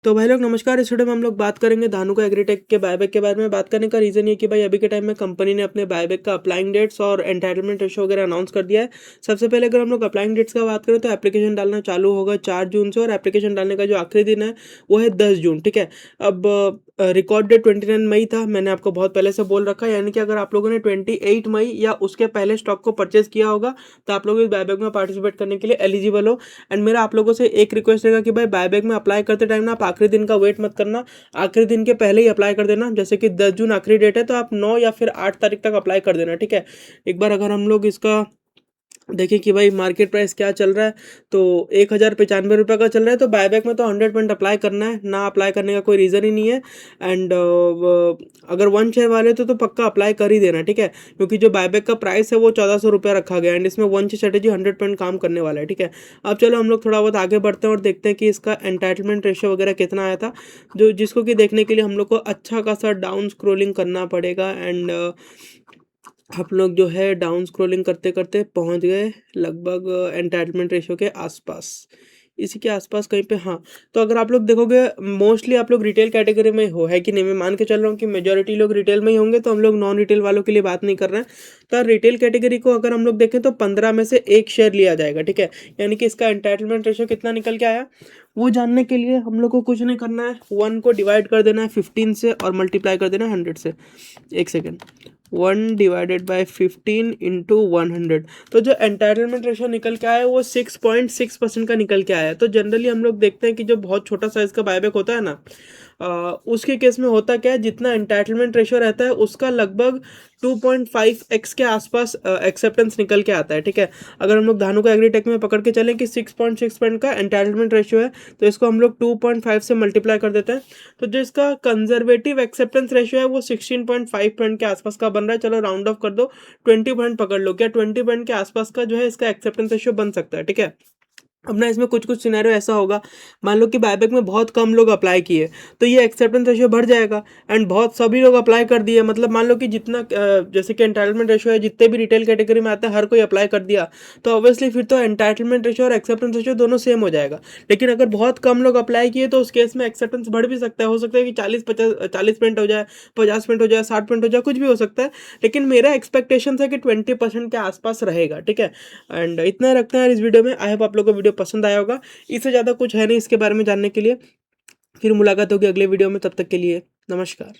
तो भाई लोग नमस्कार। इस वीडियो में हम लोग बात करेंगे धानुका एग्रीटेक के बायबैक के बारे में। बात करने का रीज़न ये कि भाई अभी के टाइम में कंपनी ने अपने बायबैक का अप्लाइंग डेट्स और एंटाइटलमेंट रेशो वगैरह अनाउंस कर दिया है। सबसे पहले अगर हम लोग अप्लाइंग डेट्स का बात करें तो एप्लीकेशन डालना चालू होगा 4 जून से और एप्लीकेशन डालने का जो आखिरी दिन है वो है 10 जून। ठीक है, अब रिकॉर्ड डेट 29 मई था, मैंने आपको बहुत पहले से बोल रखा है। यानी कि अगर आप लोगों ने 28 मई या उसके पहले स्टॉक को परचेज किया होगा तो आप लोग इस बायबैक में पार्टिसिपेट करने के लिए एलिजिबल हो। एंड मेरा आप लोगों से एक रिक्वेस्ट रहेगा कि भाई बायबैक में अप्लाई करते टाइम ना आप आखिरी दिन का वेट मत करना, आखिरी दिन के पहले ही अप्लाई कर देना। जैसे कि 10 जून आखिरी डेट है तो आप 9 या फिर 8 तारीख तक अप्लाई कर देना। ठीक है, एक बार अगर हम लोग इसका देखें कि भाई मार्केट प्राइस क्या चल रहा है तो 1095 रुपये का चल रहा है। तो बायबैक में तो 100% अप्लाई करना है, ना अप्लाई करने का कोई रीज़न ही नहीं है। एंड अगर 1 शेयर वाले तो पक्का अप्लाई कर ही देना। ठीक है, क्योंकि जो बायबैक का प्राइस है वो 1400 रुपया रखा गया एंड इसमें 1 शेयर स्ट्रेटेजी 100% काम करने वाला है। ठीक है, अब चलो हम लोग थोड़ा बहुत आगे बढ़ते हैं और देखते हैं कि इसका एंटाइटलमेंट रेशियो वगैरह कितना आया था, जो जिसको कि देखने के लिए हम लोग को अच्छा खासा डाउन स्क्रोलिंग करना पड़ेगा। एंड आप लोग जो है डाउन स्क्रॉलिंग करते करते पहुंच गए लगभग एंटाइटलमेंट रेशियो के आसपास, इसी के आसपास कहीं पे। हाँ, तो अगर आप लोग देखोगे मोस्टली आप लोग रिटेल कैटेगरी में हो, है कि नहीं? मैं मान के चल रहा हूँ कि मेजॉरिटी लोग रिटेल में ही होंगे, तो हम लोग नॉन रिटेल वालों के लिए बात नहीं कर रहे हैं। तो रिटेल कैटेगरी को अगर हम लोग देखें तो 15 में से 1 शेयर लिया जाएगा। ठीक है, यानी कि इसका एंटाइटलमेंट रेशियो कितना निकल के आया वो जानने के लिए हम लोग को कुछ नहीं करना है, 1 को डिवाइड कर देना है 15 से और मल्टीप्लाई कर देना है 100 से। एक सेकेंड, 1 डिवाइडेड बाई 15 इंटू 100। तो जो एंटाइटलमेंट रेशियो निकल के आया है वो 6.6% का निकल के आया है। तो जनरली हम लोग देखते हैं कि जो बहुत छोटा साइज का बायबैक होता है ना, उसके केस में होता क्या है, जितना एंटाइटलमेंट रेशियो रहता है उसका लगभग 2.5x के आसपास एक्सेप्टेंस निकल के आता है। ठीक है, अगर हम लोग धानुका एग्रीटेक में पकड़ के चलें कि 6.6% का एंटाइटलमेंट रेशियो है तो इसको हम लोग 2.5 से मल्टीप्लाई कर देते हैं। तो जो इसका कंजर्वेटिव एक्सेप्टेंस रेशियो है वो 16.5% के आसपास का बन रहा है। चलो राउंड ऑफ कर दो, 20% पकड़ लो, क्या 20% के आसपास का जो है इसका एक्सेप्टेंस रेशियो बन सकता है। ठीक है, अब ना इसमें कुछ कुछ सिनेरियो ऐसा होगा, मान लो कि बायबैक में बहुत कम लोग अप्लाई किए तो ये एक्सेप्टेंस रेशियो बढ़ जाएगा। एंड बहुत सभी लोग अप्लाई कर दिए, मतलब मान लो कि जितना जैसे कि एंटाइटलमेंट रेशियो है, जितने भी रिटेल कैटेगरी में आते हैं हर कोई अप्लाई कर दिया, तो ऑब्वियसली फिर तो एंटाइटलमेंट रेशियो और एक्सेप्टेंस रेशियो दोनों सेम हो जाएगा। लेकिन अगर बहुत कम लोग अप्लाई किए तो उस केस में एक्सेप्टेंस बढ़ भी सकता है, हो सकता है कि 40% हो जाए, 50% हो जाए, 60% हो जाए, कुछ भी हो सकता है। लेकिन मेरा एक्सपेक्टेशन है कि 20% के आसपास रहेगा। ठीक है, एंड इतना रखते हैं इस वीडियो में। आई होप आप लोगों को वीडियो पसंद आया होगा, इससे ज़्यादा कुछ है नहीं इसके बारे में जानने के लिए। फिर मुलाकात होगी अगले वीडियो में, तब तक के लिए नमस्कार।